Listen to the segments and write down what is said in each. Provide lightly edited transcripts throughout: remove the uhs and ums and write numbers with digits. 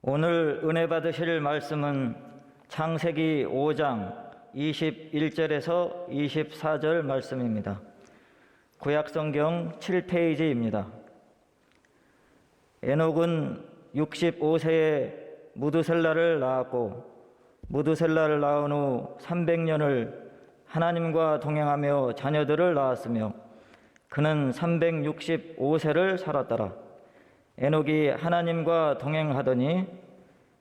오늘 은혜 받으실 말씀은 창세기 5장 21절에서 24절 말씀입니다. 구약성경 7페이지입니다. 에녹은 65세에 무두셀라를 낳았고 무두셀라를 낳은 후 300년을 하나님과 동행하며 자녀들을 낳았으며 그는 365세를 살았더라. 에녹이 하나님과 동행하더니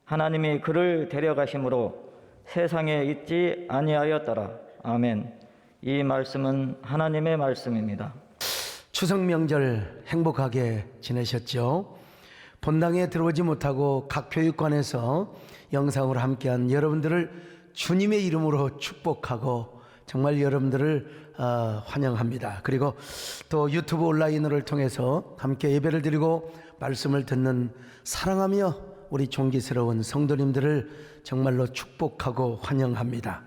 하나님이 그를 데려가심으로 세상에 있지 아니하였더라. 아멘. 이 말씀은 하나님의 말씀입니다. 추석 명절 행복하게 지내셨죠? 본당에 들어오지 못하고 각 교육관에서 영상으로 함께한 여러분들을 주님의 이름으로 축복하고 정말 여러분들을 환영합니다. 그리고 또 유튜브 온라인을 통해서 함께 예배를 드리고 말씀을 듣는 사랑하며 우리 존귀스러운 성도님들을 정말로 축복하고 환영합니다.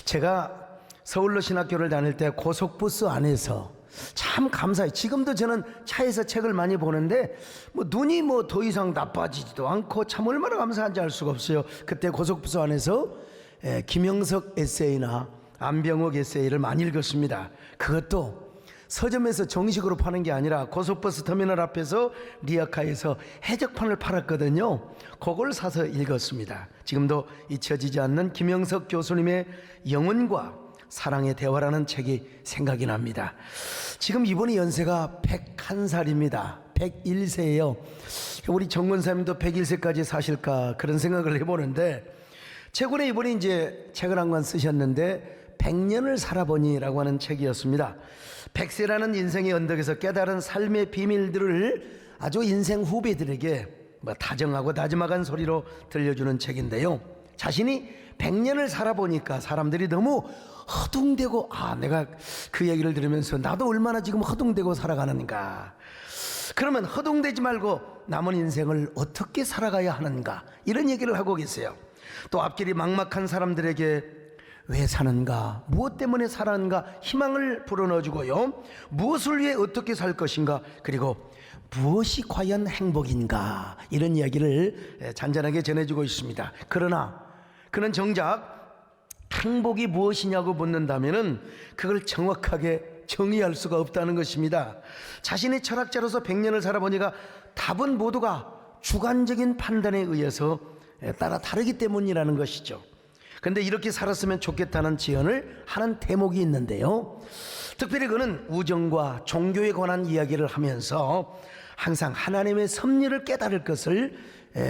제가 서울로 신학교를 다닐 때 고속버스 안에서 참 감사해요. 지금도 저는 차에서 책을 많이 보는데 눈이 더 이상 나빠지지도 않고 참 얼마나 감사한지 알 수가 없어요. 그때 고속버스 안에서 김영석 에세이나 안병옥 에세이를 많이 읽었습니다. 그것도 서점에서 정식으로 파는 게 아니라 고속버스 터미널 앞에서 리아카에서 해적판을 팔았거든요. 그걸 사서 읽었습니다. 지금도 잊혀지지 않는 김영석 교수님의 영혼과 사랑의 대화라는 책이 생각이 납니다. 지금 이분이 연세가 101살입니다. 101세예요. 우리 정권사님도 101세까지 사실까 그런 생각을 해보는데 최근에 이분이 이제 책을 한 권 쓰셨는데 100년을 살아보니라고 하는 책이었습니다. 100세라는 인생의 언덕에서 깨달은 삶의 비밀들을 아주 인생 후배들에게 다정하고 나지막한 소리로 들려주는 책인데요. 자신이 100년을 살아보니까 사람들이 너무 허둥대고 내가 그 얘기를 들으면서 나도 얼마나 지금 허둥대고 살아가는가, 그러면 허둥대지 말고 남은 인생을 어떻게 살아가야 하는가, 이런 얘기를 하고 계세요. 또 앞길이 막막한 사람들에게 왜 사는가, 무엇 때문에 살았는가 희망을 불어넣어주고요, 무엇을 위해 어떻게 살 것인가, 그리고 무엇이 과연 행복인가, 이런 이야기를 잔잔하게 전해주고 있습니다. 그러나 그는 정작 행복이 무엇이냐고 묻는다면은 그걸 정확하게 정의할 수가 없다는 것입니다. 자신이 철학자로서 100년을 살아보니까 답은 모두가 주관적인 판단에 의해서 따라 다르기 때문이라는 것이죠. 근데 이렇게 살았으면 좋겠다는 제언을 하는 대목이 있는데요. 특별히 그는 우정과 종교에 관한 이야기를 하면서 항상 하나님의 섭리를 깨달을 것을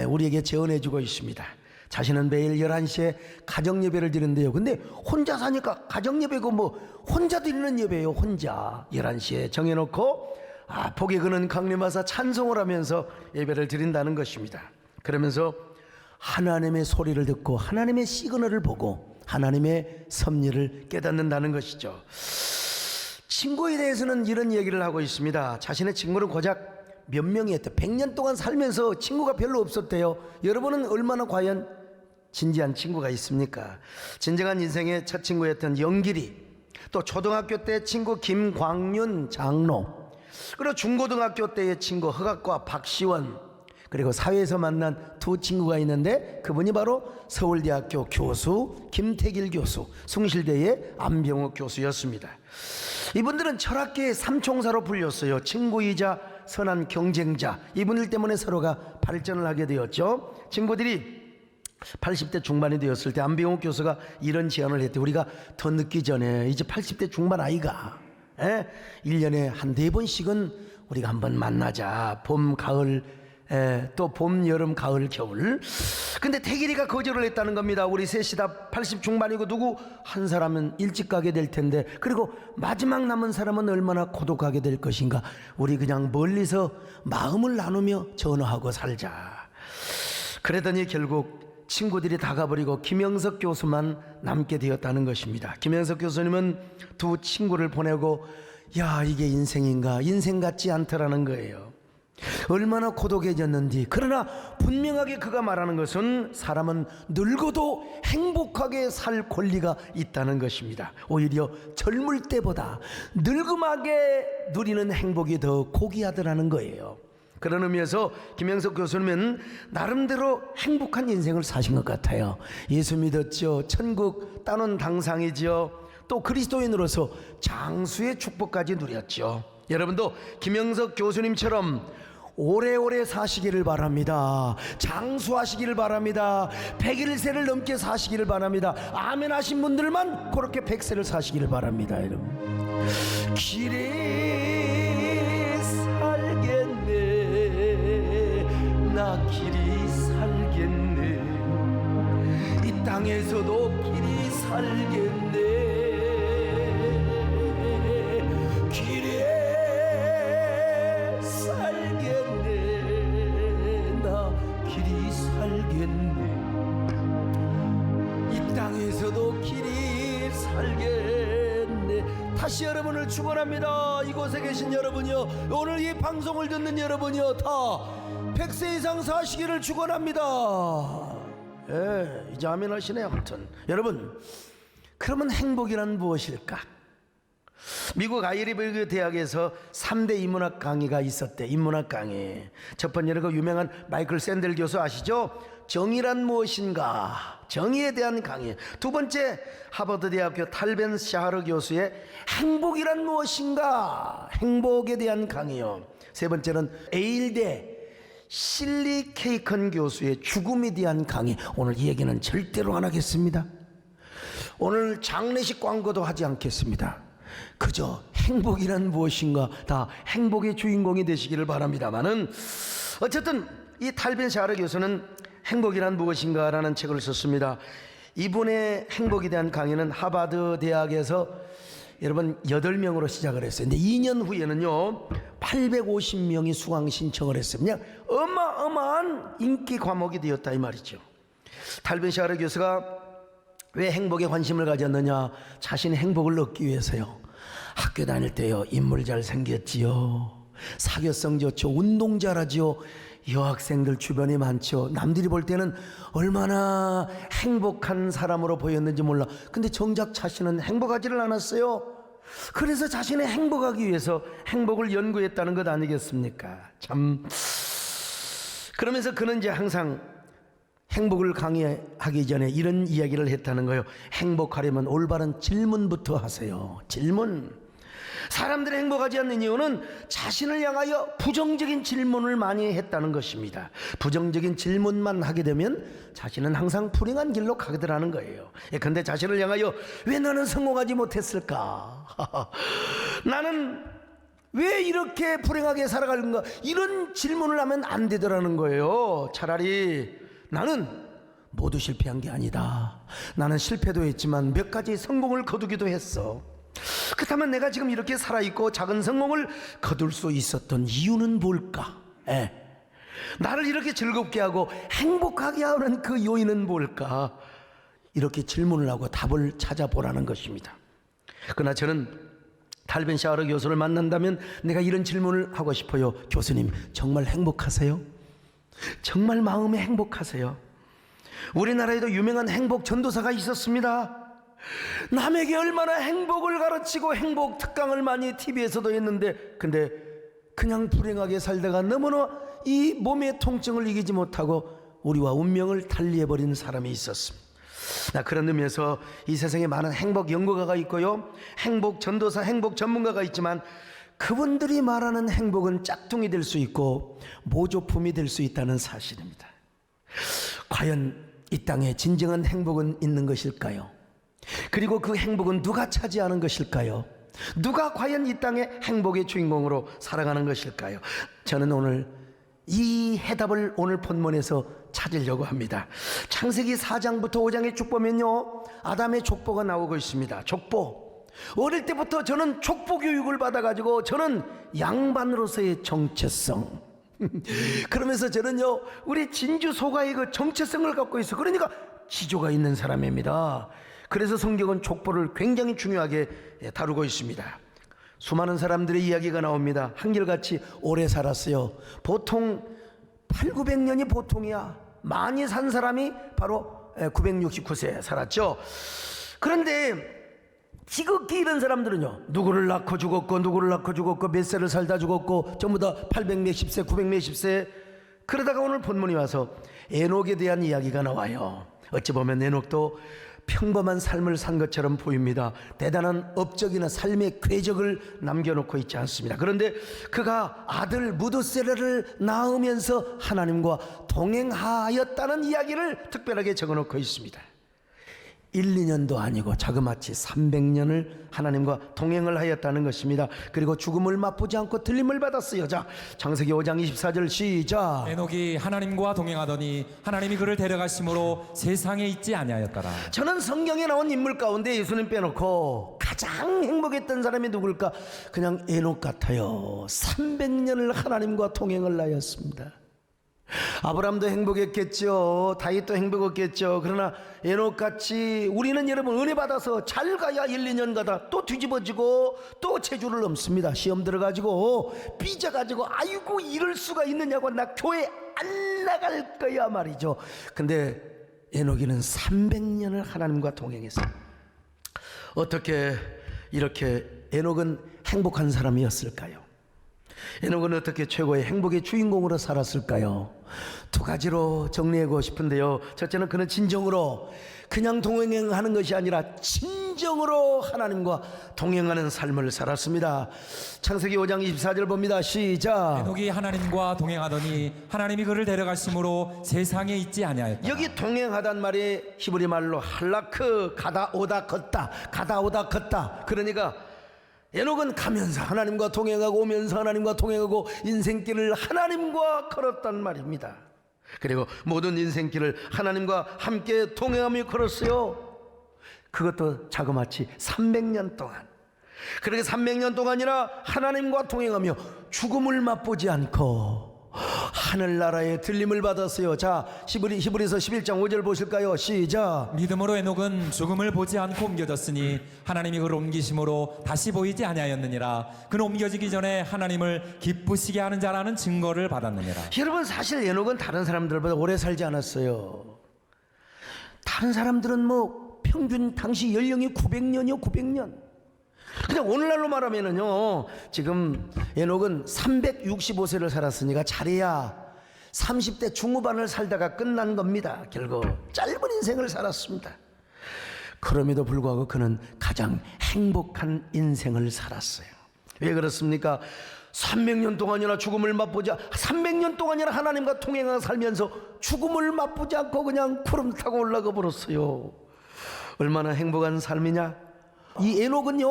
우리에게 제언해 주고 있습니다. 자신은 매일 11시에 가정예배를 드리는데요. 근데 혼자 사니까 가정예배고 혼자 드리는 예배예요. 혼자 11시에 정해놓고 복에 그는 강림하사 찬송을 하면서 예배를 드린다는 것입니다. 그러면서 하나님의 소리를 듣고 하나님의 시그널을 보고 하나님의 섭리를 깨닫는다는 것이죠. 친구에 대해서는 이런 얘기를 하고 있습니다. 자신의 친구는 고작 몇 명이었대요. 100년 동안 살면서 친구가 별로 없었대요. 여러분은 얼마나 과연 진지한 친구가 있습니까? 진정한 인생의 첫 친구였던 영길이, 또 초등학교 때 친구 김광윤 장로, 그리고 중고등학교 때의 친구 허각과 박시원, 그리고 사회에서 만난 두 친구가 있는데 그분이 바로 서울대학교 교수 김태길 교수, 숭실대의 안병옥 교수였습니다. 이분들은 철학계의 삼총사로 불렸어요. 친구이자 선한 경쟁자. 이분들 때문에 서로가 발전을 하게 되었죠. 친구들이 80대 중반이 되었을 때 안병옥 교수가 이런 제안을 했대. 우리가 더 늦기 전에 이제 80대 중반 아이가 1년에 한 4번씩은 우리가 한번 만나자. 봄, 가을, 또 봄, 여름, 가을, 겨울. 근데 태길이가 거절을 했다는 겁니다. 우리 셋이 다 80 중반이고 누구 한 사람은 일찍 가게 될 텐데, 그리고 마지막 남은 사람은 얼마나 고독하게 될 것인가. 우리 그냥 멀리서 마음을 나누며 전화하고 살자. 그러더니 결국 친구들이 다 가버리고 김영석 교수만 남게 되었다는 것입니다. 김영석 교수님은 두 친구를 보내고 이게 인생인가, 인생 같지 않더라는 거예요. 얼마나 고독해졌는지. 그러나 분명하게 그가 말하는 것은 사람은 늙어도 행복하게 살 권리가 있다는 것입니다. 오히려 젊을 때보다 늙음하게 누리는 행복이 더 고귀하더라는 거예요. 그런 의미에서 김영석 교수님은 나름대로 행복한 인생을 사신 것 같아요. 예수 믿었죠. 천국 따놓은 당상이죠. 또 그리스도인으로서 장수의 축복까지 누렸죠. 여러분도 김영석 교수님처럼 오래오래 사시기를 바랍니다. 장수하시기를 바랍니다. 101세를 넘게 사시기를 바랍니다. 아멘 하신 분들만 그렇게 100세를 사시기를 바랍니다. 여러분, 길이 살겠네, 나 길이 살겠네, 이 땅에서도 길이 살겠네, 길이 살겠네, 나 길이 살겠네, 이 땅에서도 길이 살겠네. 다시 여러분을 축원합니다. 이곳에 계신 여러분이요, 오늘 이 방송을 듣는 여러분이요, 다 100세 이상 사시기를 축원합니다. 예, 이제 아멘 하시네요. 아무튼 여러분, 그러면 행복이란 무엇일까? 미국 아이리버그 대학에서 3대 인문학 강의가 있었대. 인문학 강의. 첫 번째는 그 유명한 마이클 샌델 교수 아시죠? 정의란 무엇인가? 정의에 대한 강의. 두 번째, 하버드 대학교 탈벤 샤하르 교수의 행복이란 무엇인가? 행복에 대한 강의요. 세 번째는 에일대 실리 케이컨 교수의 죽음에 대한 강의. 오늘 이 얘기는 절대로 안 하겠습니다. 오늘 장례식 광고도 하지 않겠습니다. 그저 행복이란 무엇인가, 다 행복의 주인공이 되시기를 바랍니다만은, 어쨌든 이 탈벤 샤하르 교수는 행복이란 무엇인가 라는 책을 썼습니다. 이분의 행복에 대한 강의는 하버드 대학에서 여러분 8명으로 시작을 했어요. 근데 2년 후에는요 850명이 수강 신청을 했어요. 그냥 어마어마한 인기 과목이 되었다 이 말이죠. 탈벤 샤하르 교수가 왜 행복에 관심을 가졌느냐? 자신의 행복을 얻기 위해서요. 학교 다닐 때요, 인물 잘 생겼지요, 사교성 좋죠, 운동 잘하지요, 여학생들 주변에 많죠. 남들이 볼 때는 얼마나 행복한 사람으로 보였는지 몰라. 근데 정작 자신은 행복하지를 않았어요. 그래서 자신의 행복하기 위해서 행복을 연구했다는 것 아니겠습니까? 참. 그러면서 그는 이제 항상 행복을 강의하기 전에 이런 이야기를 했다는 거예요. 행복하려면 올바른 질문부터 하세요. 질문. 사람들이 행복하지 않는 이유는 자신을 향하여 부정적인 질문을 많이 했다는 것입니다. 부정적인 질문만 하게 되면 자신은 항상 불행한 길로 가게 되라는 거예요. 그런데 자신을 향하여 왜 나는 성공하지 못했을까? 나는 왜 이렇게 불행하게 살아가는가? 이런 질문을 하면 안 되더라는 거예요. 차라리 나는 모두 실패한 게 아니다. 나는 실패도 했지만 몇 가지 성공을 거두기도 했어. 그렇다면 내가 지금 이렇게 살아있고 작은 성공을 거둘 수 있었던 이유는 뭘까? 나를 이렇게 즐겁게 하고 행복하게 하는 그 요인은 뭘까? 이렇게 질문을 하고 답을 찾아보라는 것입니다. 그러나 저는 탈벤 샤하르 교수를 만난다면 내가 이런 질문을 하고 싶어요. 교수님, 정말 행복하세요? 정말 마음에 행복하세요? 우리나라에도 유명한 행복 전도사가 있었습니다. 남에게 얼마나 행복을 가르치고 행복 특강을 많이 TV에서도 했는데, 근데 그냥 불행하게 살다가 너무나 이 몸의 통증을 이기지 못하고 우리와 운명을 달리해버리는 사람이 있었습니다. 그런 의미에서 이 세상에 많은 행복 연구가가 있고요, 행복 전도사, 행복 전문가가 있지만 그분들이 말하는 행복은 짝퉁이 될 수 있고 모조품이 될 수 있다는 사실입니다. 과연 이 땅에 진정한 행복은 있는 것일까요? 그리고 그 행복은 누가 차지하는 것일까요? 누가 과연 이 땅의 행복의 주인공으로 살아가는 것일까요? 저는 오늘 이 해답을 오늘 본문에서 찾으려고 합니다. 창세기 4장부터 5장에 쭉 보면요, 아담의 족보가 나오고 있습니다. 족보. 어릴 때부터 저는 족보 교육을 받아가지고 저는 양반으로서의 정체성 그러면서 저는요 우리 진주 소가의 그 정체성을 갖고 있어. 그러니까 지조가 있는 사람입니다. 그래서 성경은 족보를 굉장히 중요하게 다루고 있습니다. 수많은 사람들의 이야기가 나옵니다. 한결같이 오래 살았어요. 보통 800~900년이 보통이야. 많이 산 사람이 바로 969세 살았죠. 그런데 지극히 이런 사람들은요, 누구를 낳고 죽었고 누구를 낳고 죽었고 몇 세를 살다 죽었고 전부 다 800 몇십 세 900 몇십 세. 그러다가 오늘 본문이 와서 에녹에 대한 이야기가 나와요. 어찌 보면 에녹도 평범한 삶을 산 것처럼 보입니다. 대단한 업적이나 삶의 궤적을 남겨놓고 있지 않습니다. 그런데 그가 아들 무드셀라를 낳으면서 하나님과 동행하였다는 이야기를 특별하게 적어놓고 있습니다. 1, 2년도 아니고 자그마치 300년을 하나님과 동행을 하였다는 것입니다. 그리고 죽음을 맛보지 않고 들림을 받았어요. 자, 창세기 5장 24절 시작. 에녹이 하나님과 동행하더니 하나님이 그를 데려가심으로 세상에 있지 아니하였더라. 저는 성경에 나온 인물 가운데 예수님 빼놓고 가장 행복했던 사람이 누굴까? 그냥 에녹 같아요. 300년을 하나님과 동행을 하였습니다. 아브라함도 행복했겠죠. 다윗도 행복했겠죠. 그러나 에녹같이 우리는 여러분 은혜 받아서 잘 가야 1, 2년 가다 또 뒤집어지고 또 체주를 넘습니다. 시험 들어가지고 삐져가지고 아이고 이럴 수가 있느냐고 나 교회 안 나갈 거야 말이죠. 근데 에녹이는 300년을 하나님과 동행했어요. 어떻게 이렇게 에녹은 행복한 사람이었을까요? 에녹은 어떻게 최고의 행복의 주인공으로 살았을까요? 두 가지로 정리하고 싶은데요. 첫째는 그는 진정으로 그냥 동행하는 것이 아니라 진정으로 하나님과 동행하는 삶을 살았습니다. 창세기 5장 24절 봅니다. 시작. 에녹이 하나님과 동행하더니 하나님이 그를 데려가심으로 세상에 있지 아니하였더라. 여기 동행하단 말이 히브리 말로 할라크, 가다 오다 걷다, 가다 오다 걷다. 그러니까 에녹은 가면서 하나님과 동행하고 오면서 하나님과 동행하고 인생길을 하나님과 걸었단 말입니다. 그리고 모든 인생길을 하나님과 함께 동행하며 걸었어요. 그것도 자그마치 300년 동안. 그렇게 300년 동안이나 하나님과 동행하며 죽음을 맛보지 않고 하늘나라의 들림을 받았어요. 자, 히브리서 11장 5절 보실까요? 시작. 믿음으로 에녹은 죽음을 보지 않고 옮겨졌으니 하나님이 그를 옮기심으로 다시 보이지 아니하였느니라. 그는 옮겨지기 전에 하나님을 기쁘시게 하는 자라는 증거를 받았느니라. 여러분, 사실 에녹은 다른 사람들보다 오래 살지 않았어요. 다른 사람들은 뭐 평균 당시 연령이 900년이요 900년. 그냥 오늘날로 말하면은요, 지금 에녹은 365세를 살았으니까 잘해야 30대 중후반을 살다가 끝난 겁니다. 결국 짧은 인생을 살았습니다. 그럼에도 불구하고 그는 가장 행복한 인생을 살았어요. 왜 그렇습니까? 300년 동안이나 죽음을 맛보자 300년 동안이나 하나님과 동행하며 살면서 죽음을 맛보지 않고 그냥 구름 타고 올라가 버렸어요. 얼마나 행복한 삶이냐? 이 에녹은요,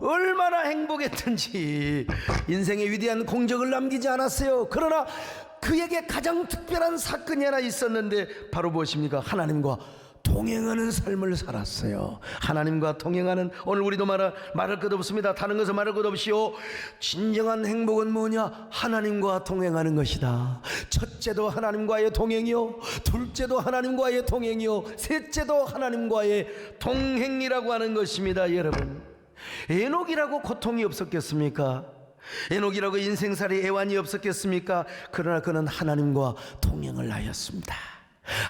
얼마나 행복했던지 인생의 위대한 공적을 남기지 않았어요. 그러나 그에게 가장 특별한 사건이 하나 있었는데 바로 무엇입니까? 하나님과 동행하는 삶을 살았어요. 하나님과 동행하는, 오늘 우리도 말할 것 없습니다. 다른 것은 말할 것 없이요, 진정한 행복은 뭐냐? 하나님과 동행하는 것이다. 첫째도 하나님과의 동행이요, 둘째도 하나님과의 동행이요, 셋째도 하나님과의 동행이라고 하는 것입니다. 여러분, 에녹이라고 고통이 없었겠습니까? 에녹이라고 인생살이 애환이 없었겠습니까? 그러나 그는 하나님과 동행을 하였습니다.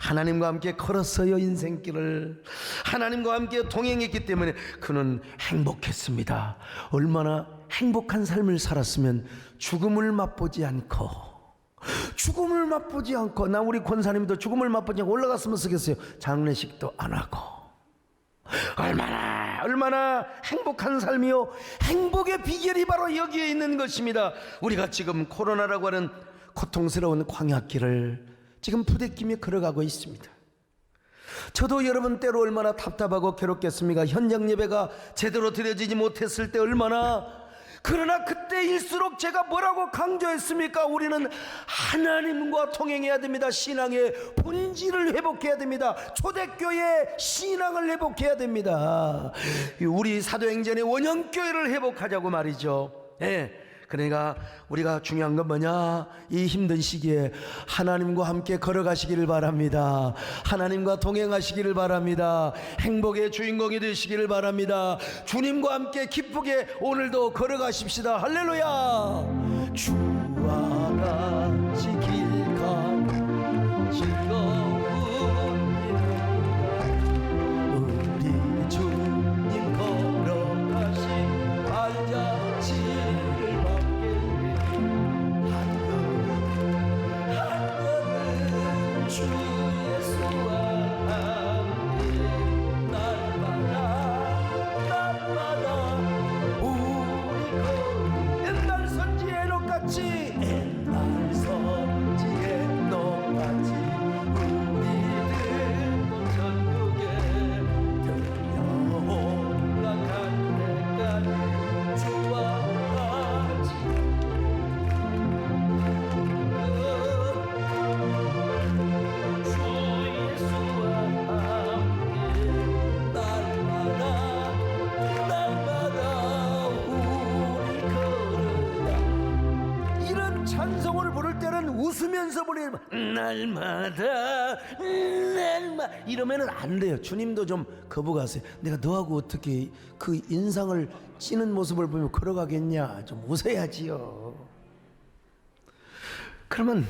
하나님과 함께 걸었어요. 인생길을 하나님과 함께 동행했기 때문에 그는 행복했습니다. 얼마나 행복한 삶을 살았으면 죽음을 맛보지 않고 나 우리 권사님도 죽음을 맛보지 않고 올라갔으면 쓰겠어요. 장례식도 안 하고. 얼마나 행복한 삶이요. 행복의 비결이 바로 여기에 있는 것입니다. 우리가 지금 코로나라고 하는 고통스러운 광야길을 지금 부대끼며 걸어가고 있습니다. 저도 여러분 때로 얼마나 답답하고 괴롭겠습니까? 현장 예배가 제대로 드려지지 못했을 때 얼마나. 그러나 그때일수록 제가 뭐라고 강조했습니까? 우리는 하나님과 동행해야 됩니다. 신앙의 본질을 회복해야 됩니다. 초대교회의 신앙을 회복해야 됩니다. 우리 사도행전의 원형교회를 회복하자고 말이죠. 그러니까 우리가 중요한 건 뭐냐? 이 힘든 시기에 하나님과 함께 걸어가시기를 바랍니다. 하나님과 동행하시기를 바랍니다. 행복의 주인공이 되시기를 바랍니다. 주님과 함께 기쁘게 오늘도 걸어가십시다. 할렐루야. 주와 같이 길가 즐거운 우리 주님 걸어 울면서 보내면 날마다 이러면은 안 돼요. 주님도 좀 거부가세요. 내가 너하고 어떻게 그 인상을 찌는 모습을 보면 걸어가겠냐. 좀 웃어야지요. 그러면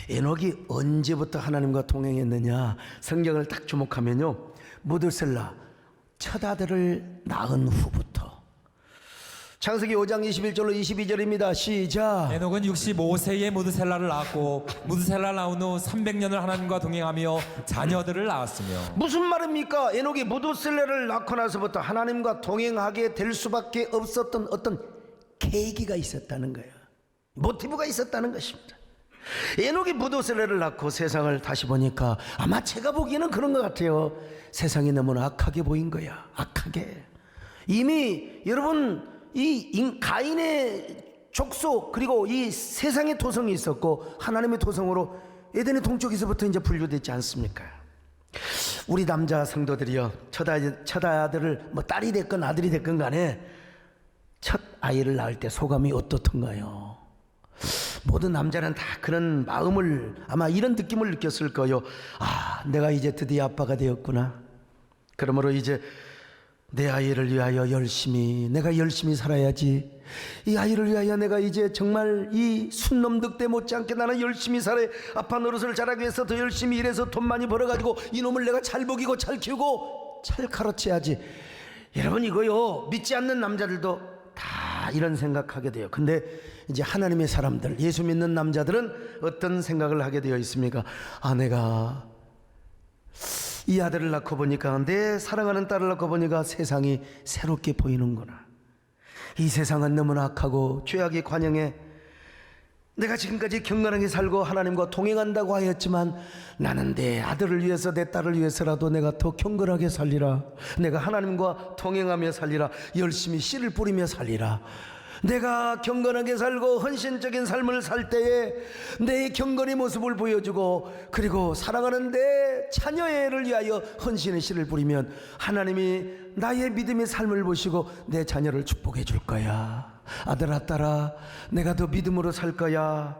에녹이 언제부터 하나님과 동행했느냐? 성경을 딱 주목하면요, 무드셀라 첫 아들을 낳은 후부터. 창세기 5장 21절로 22절입니다. 시작. 에녹은 65세에 무드셀라를 낳았고 무드셀라를 낳은 후 300년을 하나님과 동행하며 자녀들을 낳았으며. 무슨 말입니까? 에녹이 무드셀라를 낳고 나서부터 하나님과 동행하게 될 수밖에 없었던 어떤 계기가 있었다는 거예요. 모티브가 있었다는 것입니다. 에녹이 무드셀라를 낳고 세상을 다시 보니까 아마 제가 보기에는 그런 것 같아요. 세상이 너무나 악하게 보인 거야. 악하게. 이미 여러분 이 가인의 족속 그리고 이 세상의 토성이 있었고 하나님의 토성으로 에덴의 동쪽에서부터 이제 분류됐지 않습니까? 우리 남자 성도들이요, 첫 아들을 뭐 딸이 됐건 아들이 됐건 간에 첫 아이를 낳을 때 소감이 어떻던가요? 모든 남자는 다 그런 마음을, 아마 이런 느낌을 느꼈을 거예요. 아, 내가 이제 드디어 아빠가 되었구나. 그러므로 이제 내 아이를 위하여 내가 열심히 살아야지. 이 아이를 위하여 내가 이제 정말 이 순놈 늑대 못지않게 나는 열심히 살아야, 아빠 노릇을 잘하기 위해서 더 열심히 일해서 돈 많이 벌어가지고 이놈을 내가 잘 먹이고 잘 키우고 잘 가르쳐야지. 여러분, 이거요, 믿지 않는 남자들도 다 이런 생각하게 돼요. 근데 이제 하나님의 사람들, 예수 믿는 남자들은 어떤 생각을 하게 되어 있습니까? 아, 내가 이 아들을 낳고 보니까, 내 사랑하는 딸을 낳고 보니까 세상이 새롭게 보이는구나. 이 세상은 너무나 악하고 죄악이 관영해. 내가 지금까지 경건하게 살고 하나님과 동행한다고 하였지만 나는 내 아들을 위해서, 내 딸을 위해서라도 내가 더 경건하게 살리라. 내가 하나님과 동행하며 살리라. 열심히 씨를 뿌리며 살리라. 내가 경건하게 살고 헌신적인 삶을 살 때에 내 경건의 모습을 보여주고, 그리고 사랑하는 내 자녀를 위하여 헌신의 씨를 뿌리면 하나님이 나의 믿음의 삶을 보시고 내 자녀를 축복해 줄 거야. 아들아, 딸아, 내가 더 믿음으로 살 거야.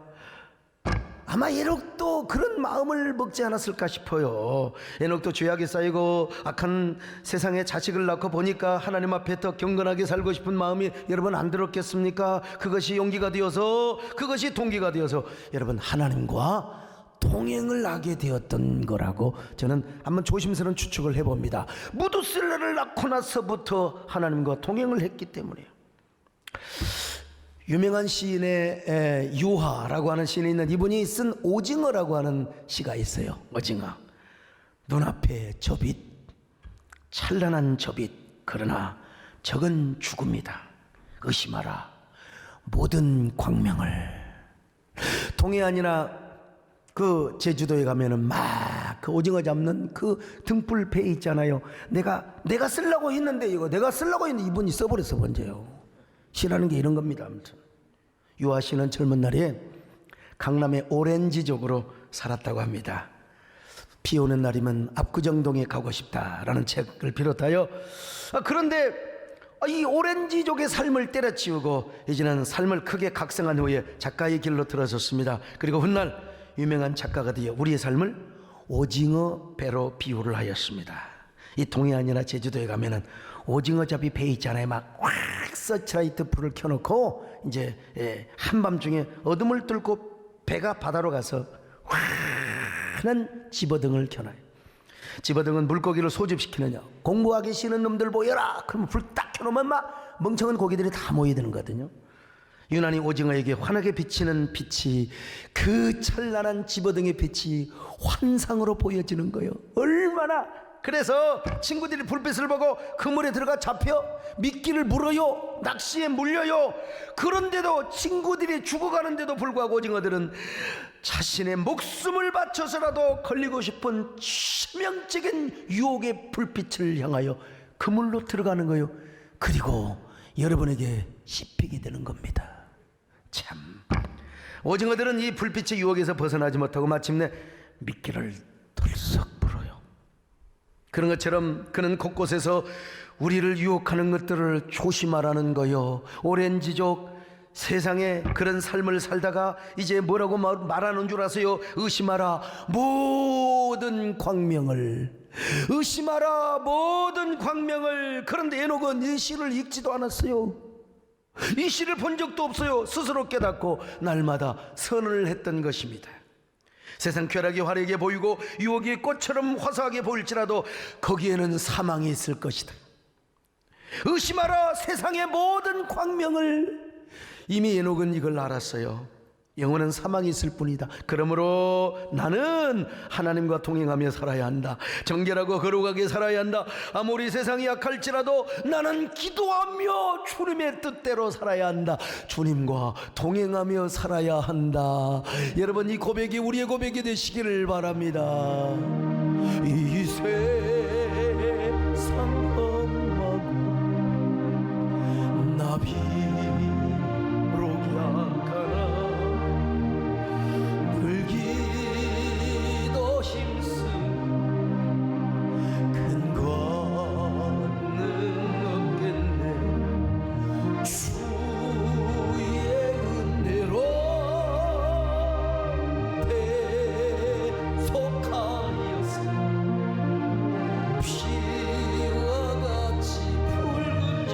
아마 에녹도 그런 마음을 먹지 않았을까 싶어요. 에녹도 죄악이 쌓이고 악한 세상에 자식을 낳고 보니까 하나님 앞에 더 경건하게 살고 싶은 마음이 여러분 안 들었겠습니까? 그것이 용기가 되어서, 그것이 동기가 되어서 여러분 하나님과 동행을 하게 되었던 거라고 저는 한번 조심스러운 추측을 해봅니다. 무드셀라를 낳고 나서부터 하나님과 동행을 했기 때문에요. 유명한 시인의 유하라고 하는 시인이 있는, 이분이 쓴 오징어라고 하는 시가 있어요. 오징어. 눈앞에 저빛, 찬란한 저빛, 그러나 적은 죽음이다. 의심하라 모든 광명을. 동해안이나 그 제주도에 가면은 막 그 오징어 잡는 그 등불 배 있잖아요. 내가 쓰려고 했는데, 이거 내가 쓰려고 했는데 이분이 써버렸어 먼저요. 시라는 게 이런 겁니다. 아무튼 유아 씨는 젊은 날에 강남의 오렌지족으로 살았다고 합니다. 비 오는 날이면 압구정동에 가고 싶다라는 책을 비롯하여, 그런데 이 오렌지족의 삶을 때려치우고 이제는 삶을 크게 각성한 후에 작가의 길로 들어섰습니다. 그리고 훗날 유명한 작가가 되어 우리의 삶을 오징어 배로 비유를 하였습니다. 이 동해안이나 제주도에 가면은 오징어잡이 배 있잖아요. 막 확 서치라이트 불을 켜놓고 이제 한밤중에 어둠을 뚫고 배가 바다로 가서 환한 집어등을 켜놔요. 집어등은 물고기를 소집시키느냐. 공부하기 싫은 놈들 모여라. 그러면 불 딱 켜놓으면 막 멍청한 고기들이 다 모이드는 거거든요. 유난히 오징어에게 환하게 비치는 빛이, 그 찬란한 집어등의 빛이 환상으로 보여지는 거예요. 얼마나. 그래서 친구들이 불빛을 보고 그물에 들어가 잡혀 미끼를 물어요. 낚시에 물려요. 그런데도 친구들이 죽어가는데도 불구하고 오징어들은 자신의 목숨을 바쳐서라도 걸리고 싶은 치명적인 유혹의 불빛을 향하여 그물로 들어가는 거예요. 그리고 여러분에게 씹히게 되는 겁니다. 참, 오징어들은 이 불빛의 유혹에서 벗어나지 못하고 마침내 미끼를 덜썩 물어요. 그런 것처럼 그는 곳곳에서 우리를 유혹하는 것들을 조심하라는 거요. 오렌지족 세상에 그런 삶을 살다가 이제 뭐라고 말하는 줄 아세요? 의심하라 모든 광명을, 의심하라 모든 광명을. 그런데 에녹은 이 시를 읽지도 않았어요. 이 시를 본 적도 없어요. 스스로 깨닫고 날마다 선언을 했던 것입니다. 세상 쾌락이 화려하게 보이고 유혹이 꽃처럼 화사하게 보일지라도 거기에는 사망이 있을 것이다. 의심하라 세상의 모든 광명을. 이미 에녹은 이걸 알았어요. 영원한 사망이 있을 뿐이다. 그러므로 나는 하나님과 동행하며 살아야 한다. 정결하고 거룩하게 살아야 한다. 아무리 세상이 약할지라도 나는 기도하며 주님의 뜻대로 살아야 한다. 주님과 동행하며 살아야 한다. 여러분, 이 고백이 우리의 고백이 되시기를 바랍니다. 이 세상 험하고 나비로 약하나 불기도 힘쓰 큰 권능 없겠네. 주의 은혜로 대속하여서 피와 같이 붉은 죄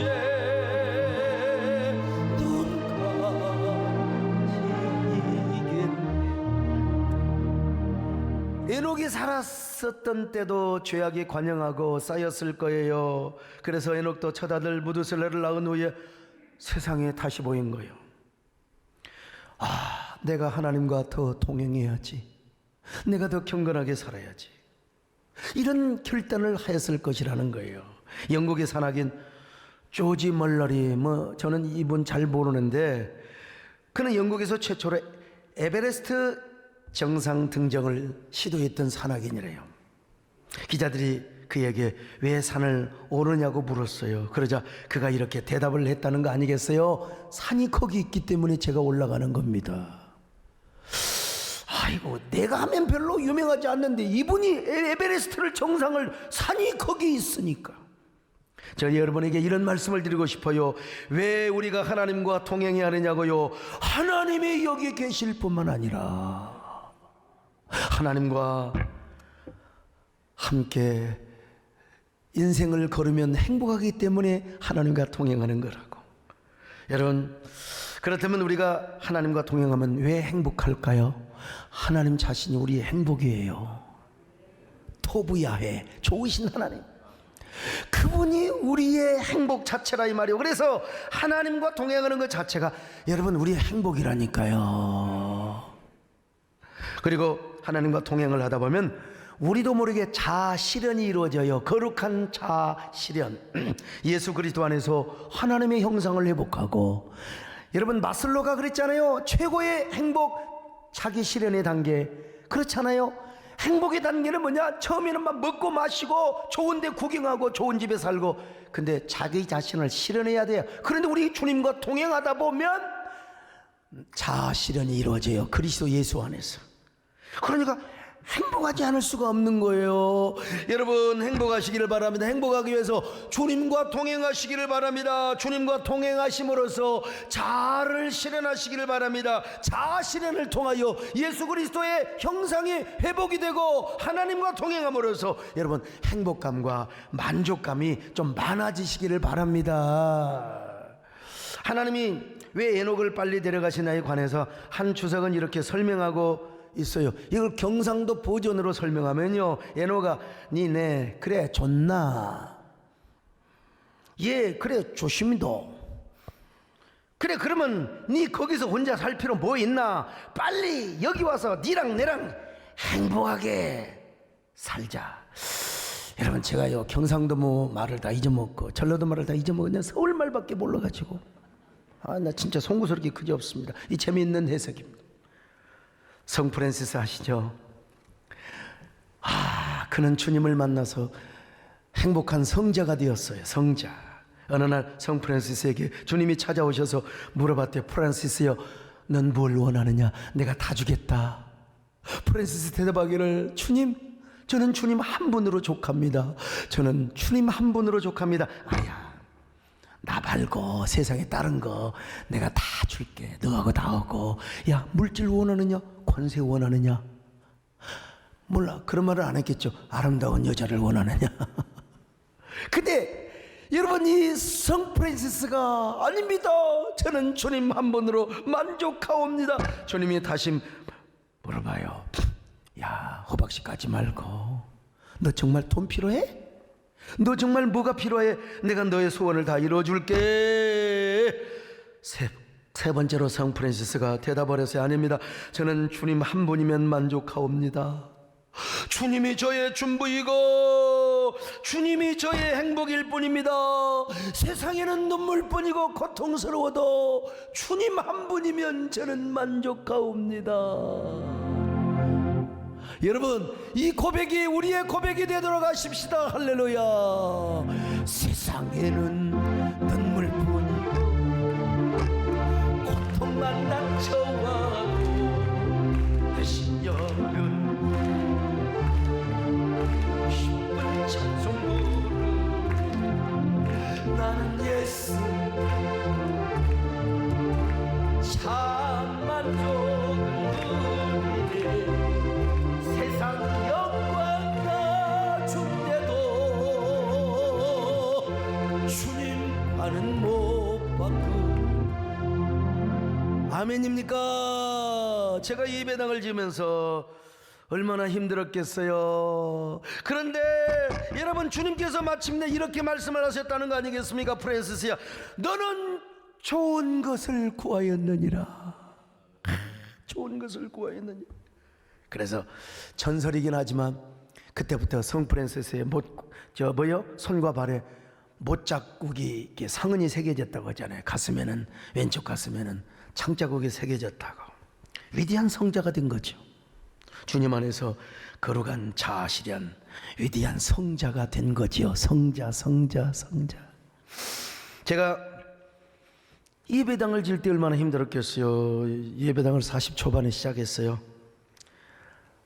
에녹이 살았었던 때도 죄악이 관영하고 쌓였을 거예요. 그래서 에녹도 첫 아들 무두셀라를 낳은 후에 세상에 다시 보인 거예요. 아, 내가 하나님과 더 동행해야지. 내가 더 경건하게 살아야지. 이런 결단을 하였을 것이라는 거예요. 영국의 산악인 조지 멀러리, 저는 이분 잘 모르는데, 그는 영국에서 최초로 에베레스트 정상 등정을 시도했던 산악인이래요. 기자들이 그에게 왜 산을 오르냐고 물었어요. 그러자 그가 이렇게 대답을 했다는 거 아니겠어요? 산이 거기 있기 때문에 제가 올라가는 겁니다. 아이고, 내가 하면 별로 유명하지 않는데 이분이 에베레스트를 정상을, 산이 거기 있으니까. 저 여러분에게 이런 말씀을 드리고 싶어요. 왜 우리가 하나님과 동행해야 하느냐고요? 하나님이 여기 계실 뿐만 아니라 하나님과 함께 인생을 걸으면 행복하기 때문에 하나님과 동행하는 거라고. 여러분, 그렇다면 우리가 하나님과 동행하면 왜 행복할까요? 하나님 자신이 우리의 행복이에요. 토부야훼, 좋으신 하나님, 그분이 우리의 행복 자체라 이 말이에요. 그래서 하나님과 동행하는 것 자체가 여러분 우리의 행복이라니까요. 그리고 하나님과 동행을 하다 보면 우리도 모르게 자아실현이 이루어져요. 거룩한 자아실현. 예수 그리스도 안에서 하나님의 형상을 회복하고, 여러분 마슬로가 그랬잖아요. 최고의 행복 자기 실현의 단계. 그렇잖아요. 행복의 단계는 뭐냐? 처음에는 막 먹고 마시고 좋은 데 구경하고 좋은 집에 살고, 근데 자기 자신을 실현해야 돼요. 그런데 우리 주님과 동행하다 보면 자아실현이 이루어져요. 그리스도 예수 안에서. 그러니까 행복하지 않을 수가 없는 거예요. 여러분 행복하시기를 바랍니다. 행복하기 위해서 주님과 동행하시기를 바랍니다. 주님과 동행하심으로써 자아를 실현하시기를 바랍니다. 자아 실현을 통하여 예수 그리스도의 형상이 회복이 되고 하나님과 동행함으로써 여러분 행복감과 만족감이 좀 많아지시기를 바랍니다. 하나님이 왜 에녹을 빨리 데려가시나에 관해서 한 주석은 이렇게 설명하고 있어요. 이걸 경상도 버전으로 설명하면요, 에녹아 니네 그래 좋나, 예 그래 조심도, 그래 그러면 니 거기서 혼자 살 필요 뭐 있나, 빨리 여기 와서 니랑 내랑 행복하게 살자. 여러분 제가요 경상도 말을 다 잊어먹고 전라도 말을 다 잊어먹고 그냥 서울 말밖에 몰라가지고 나 진짜 송구스럽게 그게 없습니다. 이 재미있는 해석입니다. 성 프란시스 아시죠? 그는 주님을 만나서 행복한 성자가 되었어요. 성자. 어느 날 성 프란시스에게 주님이 찾아오셔서 물어봤대요. 프란시스여, 넌 뭘 원하느냐? 내가 다 주겠다. 프란시스 대답하기를, 주님, 저는 주님 한 분으로 족합니다. 저는 주님 한 분으로 족합니다. 아야, 나 말고 세상에 다른 거 내가 다 줄게. 너하고 나하고. 야, 물질 원하느냐? 권세 원하느냐? 몰라. 그런 말을 안 했겠죠. 아름다운 여자를 원하느냐? 근데 여러분, 이 성 프란시스가 아닙니다. 저는 주님 한 분으로 만족하옵니다. 주님이 다시 물어봐요. 야, 호박씨 까지 말고 너 정말 돈 필요해? 너 정말 뭐가 필요해? 내가 너의 소원을 다 이루어줄게. 세 번째로 성 프란시스가 대답을 했어요. 아닙니다. 저는 주님 한 분이면 만족하옵니다. 주님이 저의 전부이고 주님이 저의 행복일 뿐입니다. 세상에는 눈물뿐이고 고통스러워도 주님 한 분이면 저는 만족하옵니다. 여러분, 이 고백이 우리의 고백이 되도록 하십시다. 할렐루야. 세상에는 눈물뿐이고 고통만 닥쳐와도 대신 여는 기쁜 찬송 부르 나는 예수 참 만족을 누리네. 세상 영광 다 준대도 주님과는 못 받고. 아멘입니까? 제가 이 배당을 지으면서 얼마나 힘들었겠어요. 그런데 여러분, 주님께서 마침내 이렇게 말씀을 하셨다는 거 아니겠습니까? 프란시스야, 너는 좋은 것을 구하였느니라. 좋은 것을 구하였느니라. 그래서 전설이긴 하지만 그때부터 성 프란시스의 손과 발에 못자국이 이렇게 상흔이 새겨졌다고 하잖아요. 가슴에는, 왼쪽 가슴에는 창자국이 새겨졌다고. 위대한 성자가 된 거죠. 주님 안에서 거룩한 자아실현 위대한 성자가 된 거지요. 성자. 제가 예배당을 질 때 얼마나 힘들었겠어요. 예배당을 40 초반에 시작했어요.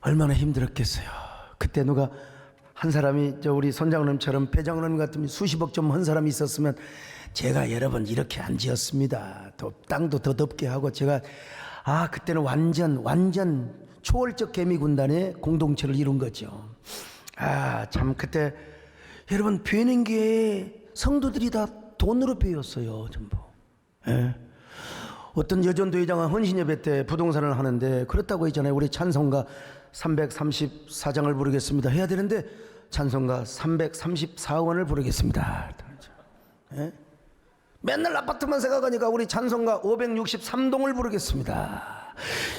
얼마나 힘들었겠어요. 그때 누가 한 사람이 우리 손장로님처럼 배장로님 같은 수십억 좀 한 사람이 있었으면 제가 여러분 이렇게 안 지었습니다. 또 땅도 더 덥게 하고 제가 그때는 완전 초월적 개미군단의 공동체를 이룬 거죠. 참 그때 여러분 배는 게 성도들이 다 돈으로 배웠어요. 전부. 예. 어떤 여전도 회장은 헌신예배 때 부동산을 하는데 그렇다고 했잖아요. 우리 찬송가 334장을 부르겠습니다 해야 되는데 찬송가 334원을 부르겠습니다. 예? 맨날 아파트만 생각하니까 우리 찬송가 563동을 부르겠습니다.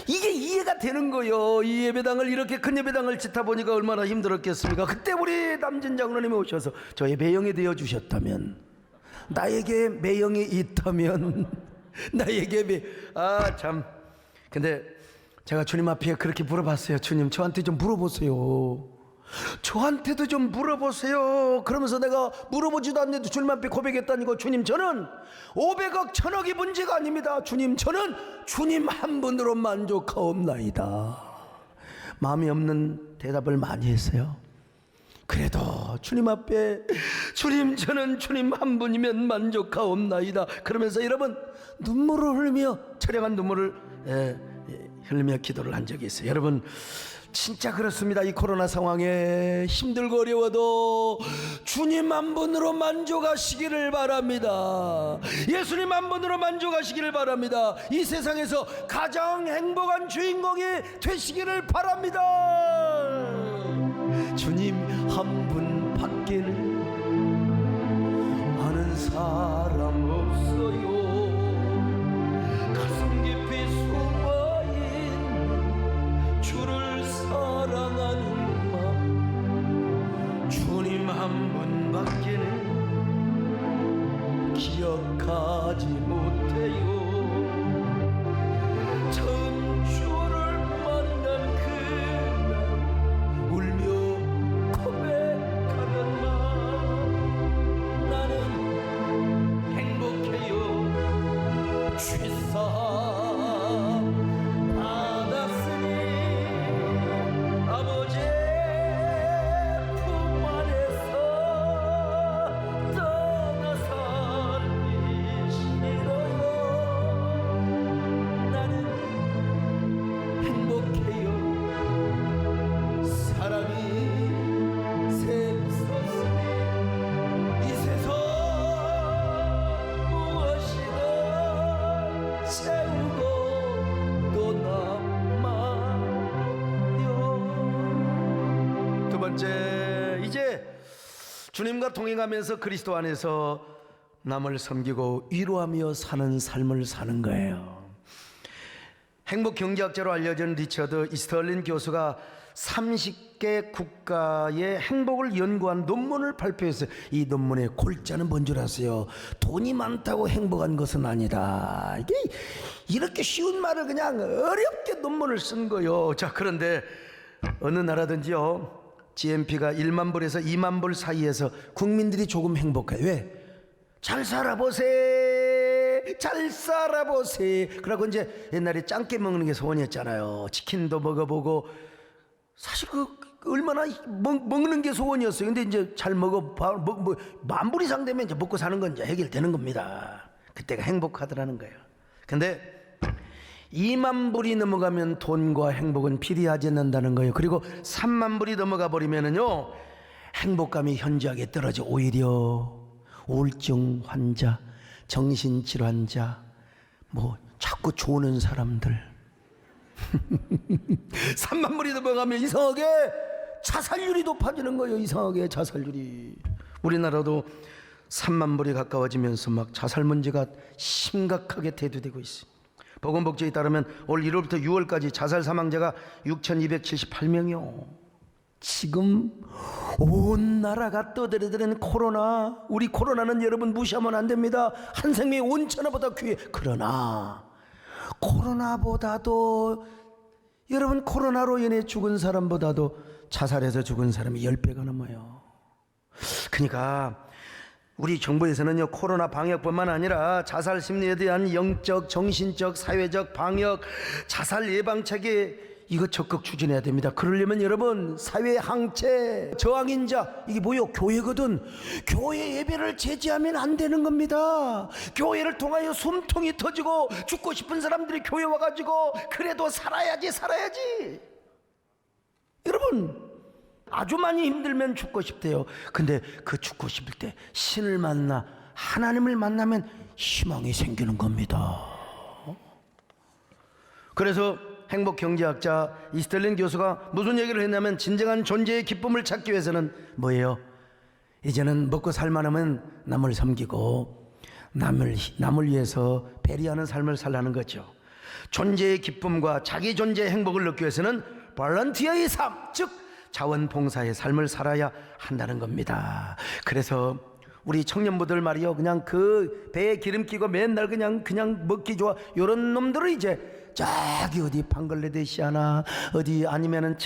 이게 이해가 되는 거요. 이 예배당을 이렇게 큰 예배당을 짓다 보니까 얼마나 힘들었겠습니까? 그때 우리 남진 장로님이 오셔서 저의 매형이 되어 주셨다면, 나에게 매형이 있다면, 나에게 참. 근데 제가 주님 앞에 그렇게 물어봤어요. 주님, 저한테 좀 물어보세요. 저한테도 좀 물어보세요. 그러면서 내가 물어보지도 않는데도 주님 앞에 고백했다니까. 주님, 저는 500억 1000억이 문제가 아닙니다. 주님, 저는 주님 한 분으로 만족하옵나이다. 마음이 없는 대답을 많이 했어요. 그래도 주님 앞에 주님, 저는 주님 한 분이면 만족하옵나이다 그러면서 여러분 눈물을 흘리며, 처량한 눈물을 흘리며 기도를 한 적이 있어요. 여러분 진짜 그렇습니다. 이 코로나 상황에 힘들고 어려워도 주님 한 분으로 만족하시기를 바랍니다. 예수님 한 분으로 만족하시기를 바랍니다. 이 세상에서 가장 행복한 주인공이 되시기를 바랍니다. 주님 한 분 밖에는 아는 사람 없어요. 가슴 깊이 숨어있는 주를 사랑하는 마음, 주님 한 분 밖에는 기억하지 못해요. 처음 주를 만난 그날 울며 고백하던 마음, 나는 행복해요. 죄사함 받았으니 아버지의 품 안에서 떠나 살리 두 번째, 이제 주님과 동행하면서 그리스도 안에서 남을 섬기고 위로하며 사는 삶을 사는 거예요. 행복 경제학자로 알려진 리처드 이스털린 교수가 30개 국가의 행복을 연구한 논문을 발표했어요. 이 논문의 골자는 뭔 줄 아세요? 돈이 많다고 행복한 것은 아니다. 이게 이렇게 쉬운 말을 그냥 어렵게 논문을 쓴 거예요. 자, 그런데 어느 나라든지요, GNP가 1만 불에서 2만 불 사이에서 국민들이 조금 행복해요. 왜? 잘 살아보세, 잘 살아보세. 그러고 이제 옛날에 짱깨 먹는 게 소원이었잖아요. 치킨도 먹어보고. 사실 얼마나 먹는 게 소원이었어요. 근데 이제 잘 만 불 이상 되면 이제 먹고 사는 건 이제 해결되는 겁니다. 그때가 행복하더라는 거예요. 근데 2만 불이 넘어가면 돈과 행복은 비례하지 않는다는 거예요. 그리고 3만 불이 넘어가 버리면은요, 행복감이 현저하게 떨어져. 오히려 우울증 환자, 정신질환자, 자꾸 조는 사람들 3만 불이 넘어가면 이상하게 자살률이 높아지는 거예요. 이상하게 자살률이. 우리나라도 3만 불이 가까워지면서 막 자살 문제가 심각하게 대두되고 있어요. 보건복지에 따르면 올 1월부터 6월까지 자살 사망자가 6,278명이요. 지금 온 나라가 떠들어대는 코로나, 우리 코로나는 여러분 무시하면 안 됩니다. 한 생명이 온천하보다 귀해. 그러나 코로나보다도, 여러분, 코로나로 인해 죽은 사람보다도 자살해서 죽은 사람이 10배가 넘어요. 그러니까 우리 정부에서는요, 코로나 방역뿐만 아니라 자살 심리에 대한 영적, 정신적, 사회적 방역, 자살 예방 체계, 이거 적극 추진해야 됩니다. 그러려면 여러분, 사회 항체, 저항인자, 이게 뭐요? 교회거든. 교회 예배를 제지하면 안 되는 겁니다. 교회를 통하여 숨통이 터지고 죽고 싶은 사람들이 교회 와가지고 그래도 살아야지. 여러분, 아주 많이 힘들면 죽고 싶대요. 근데 그 죽고 싶을 때 신을 만나, 하나님을 만나면 희망이 생기는 겁니다. 그래서 행복 경제학자 이스털린 교수가 무슨 얘기를 했냐면, 진정한 존재의 기쁨을 찾기 위해서는 뭐예요? 이제는 먹고 살만하면 남을 섬기고 남을 위해서 배려하는 삶을 살라는 거죠. 존재의 기쁨과 자기 존재의 행복을 넣기 위해서는 볼런티어의 삶, 즉 자원봉사의 삶을 살아야 한다는 겁니다. 그래서 우리 청년부들 말이요, 그냥 그 배에 기름 끼고 맨날 그냥 먹기 좋아, 요런 놈들을 이제 저기 어디 방글라데시아나 어디 아니면은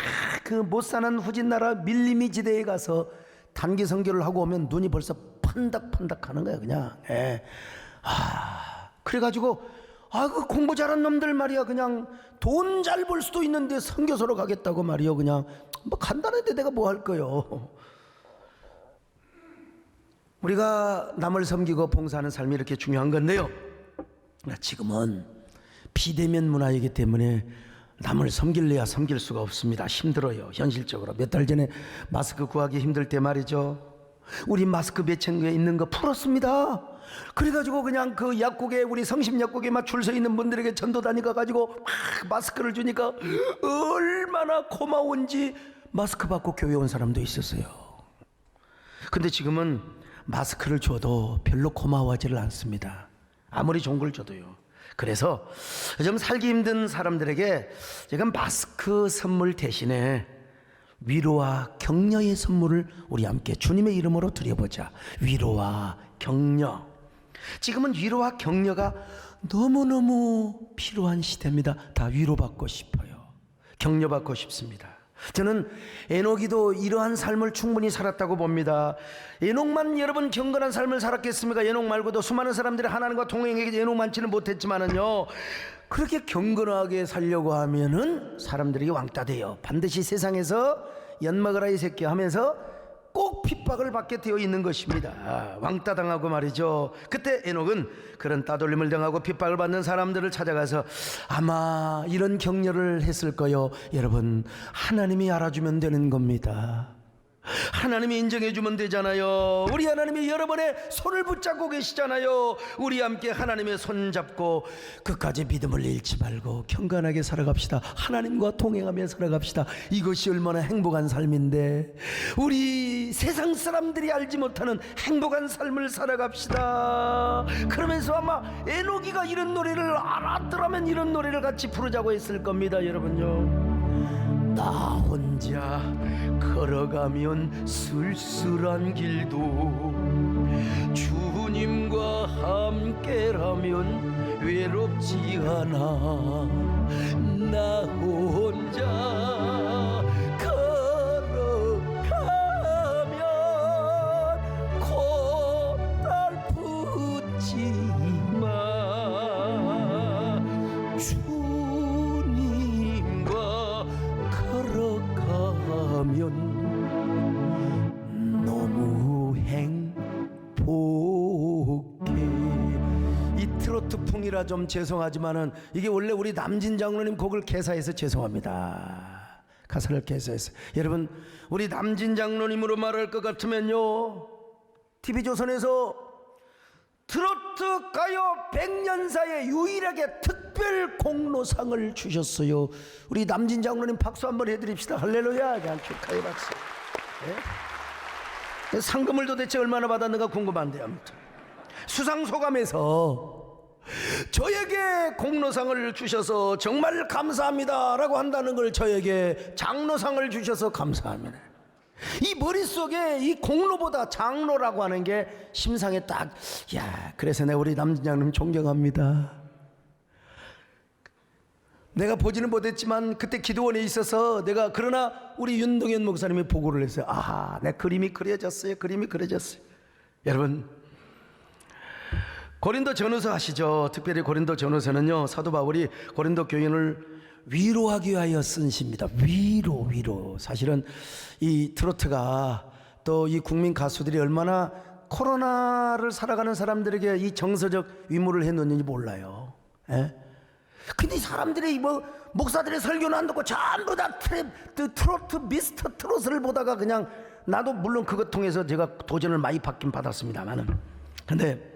그 못 사는 후진 나라 밀림이 지대에 가서 단기 선교를 하고 오면 눈이 벌써 판닥판닥 하는 거야 그냥. 그래가지고 그 공부 잘한 놈들 말이야, 그냥 돈 잘 벌 수도 있는데 선교소로 가겠다고 말이요. 그냥 간단한데 내가 뭐 할 거요. 우리가 남을 섬기고 봉사하는 삶이 이렇게 중요한 건데요, 지금은 비대면 문화이기 때문에 남을 섬길래야 섬길 수가 없습니다. 힘들어요, 현실적으로. 몇 달 전에 마스크 구하기 힘들 때 말이죠, 우리 마스크 매체에 있는 거 풀었습니다. 그래가지고 그냥 그 약국에, 우리 성심약국에 막 줄 서 있는 분들에게 전도단이 가가지고 막 마스크를 주니까 얼마나 고마운지 마스크 받고 교회 온 사람도 있었어요. 근데 지금은 마스크를 줘도 별로 고마워하지를 않습니다. 아무리 좋은 걸 줘도요. 그래서 좀 살기 힘든 사람들에게 지금 마스크 선물 대신에 위로와 격려의 선물을 우리 함께 주님의 이름으로 드려보자. 위로와 격려. 지금은 위로와 격려가 너무너무 필요한 시대입니다. 다 위로받고 싶어요. 격려받고 싶습니다. 저는 에녹이도 이러한 삶을 충분히 살았다고 봅니다. 에녹만 여러분 경건한 삶을 살았겠습니까? 에녹 말고도 수많은 사람들이 하나님과 동행하기 에녹 많지는 못했지만은요, 그렇게 경건하게 살려고 하면은 사람들이 왕따 돼요. 반드시 세상에서 엿먹어라 이 새끼 하면서 꼭 핍박을 받게 되어 있는 것입니다. 왕따 당하고 말이죠. 그때 에녹은 그런 따돌림을 당하고 핍박을 받는 사람들을 찾아가서 아마 이런 격려를 했을 거요. 여러분, 하나님이 알아주면 되는 겁니다. 하나님이 인정해주면 되잖아요. 우리 하나님이 여러분의 손을 붙잡고 계시잖아요. 우리 함께 하나님의 손 잡고 끝까지 믿음을 잃지 말고 경건하게 살아갑시다. 하나님과 동행하며 살아갑시다. 이것이 얼마나 행복한 삶인데, 우리 세상 사람들이 알지 못하는 행복한 삶을 살아갑시다. 그러면서 아마 에노기가 이런 노래를 알았더라면 이런 노래를 같이 부르자고 했을 겁니다. 여러분요, 나 혼자 걸어가면 쓸쓸한 길도 주님과 함께라면 외롭지 않아. 나 혼자 걸어가면 고달프지만 주님과 걸어가면 너무 행복해. 이 트로트풍이라 좀 죄송하지만은 이게 원래 우리 남진 장로님 곡을 개사해서 죄송합니다. 가사를 개사해서. 여러분, 우리 남진 장로님으로 말할 것 같으면요, TV조선에서 트로트 가요 100년사에 유일하게 특별 공로상을 주셨어요. 우리 남진 장로님 박수 한번 해드립시다. 할렐루야. 그냥 축하의 박수. 네? 상금을 도대체 얼마나 받았는가 궁금한데, 아무튼 수상소감에서 저에게 공로상을 주셔서 정말 감사합니다 라고 한다는 걸, 저에게 장로상을 주셔서 감사합니다. 이 머릿속에 이 공로보다 장로라고 하는 게 심상에 딱, 야, 그래서 내가 우리 남진장님 존경합니다. 내가 보지는 못했지만 그때 기도원에 있어서 내가, 그러나 우리 윤동현 목사님이 보고를 했어요. 아, 내 그림이 그려졌어요. 그림이 그려졌어요. 여러분, 고린도 전후서 아시죠? 특별히 고린도 전후서는요, 사도 바울이 고린도 교인을 위로하기 위하여 쓴 시입니다. 위로. 사실은 이 트로트가, 또 이 국민 가수들이 얼마나 코로나를 살아가는 사람들에게 이 정서적 위로를 해놓는지 몰라요. 예? 근데 이 사람들이 뭐 목사들의 설교는 안 듣고 전부 다 트로트, 미스터 트로트를 보다가, 그냥 나도 물론 그것 통해서 제가 도전을 많이 받긴 받았습니다만은, 근데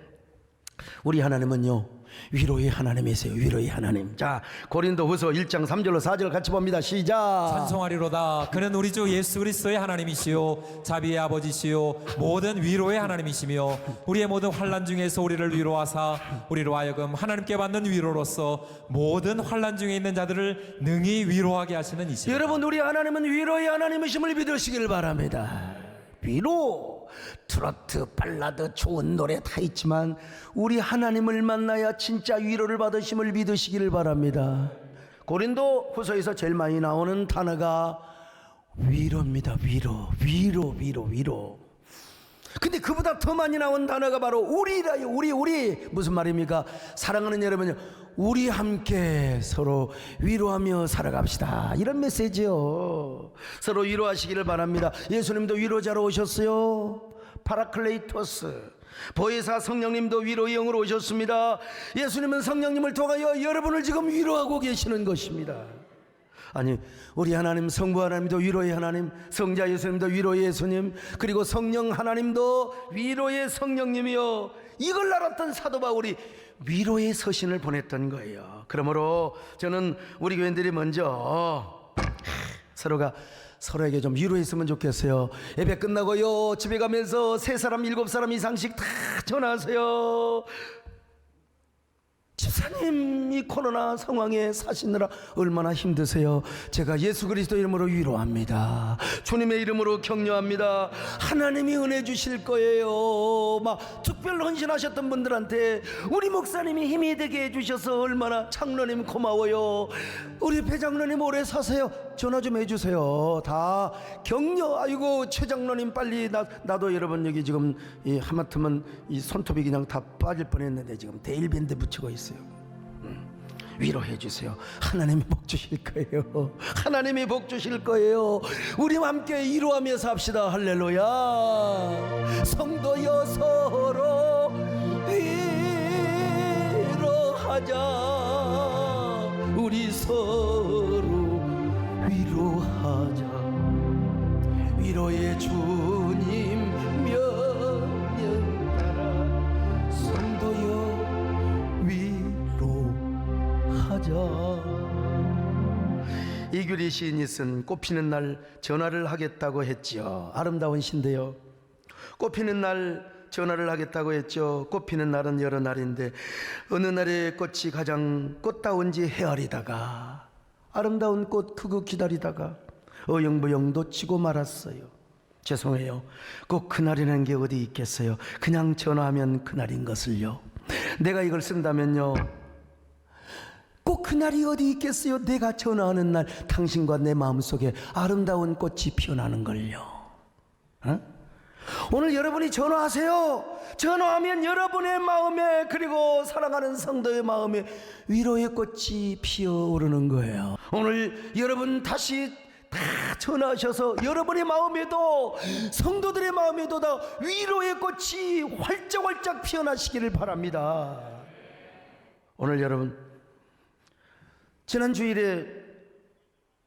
우리 하나님은요, 위로의 하나님이세요. 위로의 하나님. 자, 고린도후서 1장 3절로 4절 같이 봅니다. 시작. 찬송하리로다. 그는 우리 주 예수 그리스도의 하나님이시요 자비의 아버지시요 모든 위로의 하나님이시며 우리의 모든 환난 중에서 우리를 위로하사 우리로 하여금 하나님께 받는 위로로서 모든 환난 중에 있는 자들을 능히 위로하게 하시는 이시다. 여러분, 우리 하나님은 위로의 하나님이심을 믿으시길 바랍니다. 위로, 트로트, 발라드, 좋은 노래 다 있지만 우리 하나님을 만나야 진짜 위로를 받으심을 믿으시길 바랍니다. 고린도 후서에서 제일 많이 나오는 단어가 위로입니다. 위로. 근데 그보다 더 많이 나온 단어가 바로 우리라요. 우리. 무슨 말입니까? 사랑하는 여러분요, 우리 함께 서로 위로하며 살아갑시다, 이런 메시지요. 서로 위로하시기를 바랍니다. 예수님도 위로자로 오셨어요. 파라클레이토스, 보혜사 성령님도 위로의 영으로 오셨습니다. 예수님은 성령님을 통하여 여러분을 지금 위로하고 계시는 것입니다. 아니, 우리 하나님 성부 하나님도 위로의 하나님, 성자 예수님도 위로의 예수님, 그리고 성령 하나님도 위로의 성령님이요, 이걸 알았던 사도 바울이 위로의 서신을 보냈던 거예요. 그러므로 저는 우리 교인들이 먼저 서로가 서로에게 좀 위로했으면 좋겠어요. 예배 끝나고요, 집에 가면서 3사람 7사람 이상씩 다 전화하세요. 집사님, 이 코로나 상황에 사시느라 얼마나 힘드세요. 제가 예수 그리스도 이름으로 위로합니다. 주님의 이름으로 격려합니다. 하나님이 은혜 주실 거예요. 막 특별 헌신하셨던 분들한테 우리 목사님이 힘이 되게 해주셔서 얼마나 장로님 고마워요. 우리 배장로님 오래 사세요. 전화 좀 해주세요. 다 격려. 아이고, 최 장로님 빨리 나도 여러분 여기 지금 이 하마터면 이 손톱이 그냥 다 빠질 뻔했는데 지금 데일밴드 붙이고 있어요. 위로해 주세요. 하나님이 복 주실 거예요. 하나님이 복 주실 거예요. 우리 함께 위로하며 삽시다. 할렐루야. 성도여 서로 위로하자. 우리 서로 위로하자. 위로의 주 이규리 시인이 쓴 꽃피는 날 전화를 하겠다고 했지요. 아름다운 시인데요. 꽃피는 날 전화를 하겠다고 했죠. 꽃피는 날은 여러 날인데 어느 날에 꽃이 가장 꽃다운지 헤아리다가 아름다운 꽃 그거 기다리다가 어영부영 놓치고 말았어요. 죄송해요. 꼭 그날이라는 게 어디 있겠어요. 그냥 전화하면 그날인 것을요. 내가 이걸 쓴다면요, 꼭 그날이 어디 있겠어요. 내가 전화하는 날 당신과 내 마음속에 아름다운 꽃이 피어나는 걸요. 오늘 여러분이 전화하세요. 전화하면 여러분의 마음에, 그리고 사랑하는 성도의 마음에 위로의 꽃이 피어오르는 거예요. 오늘 여러분 다시 다 전화하셔서 여러분의 마음에도, 성도들의 마음에도 다 위로의 꽃이 활짝활짝 피어나시기를 바랍니다. 오늘 여러분, 지난 주일에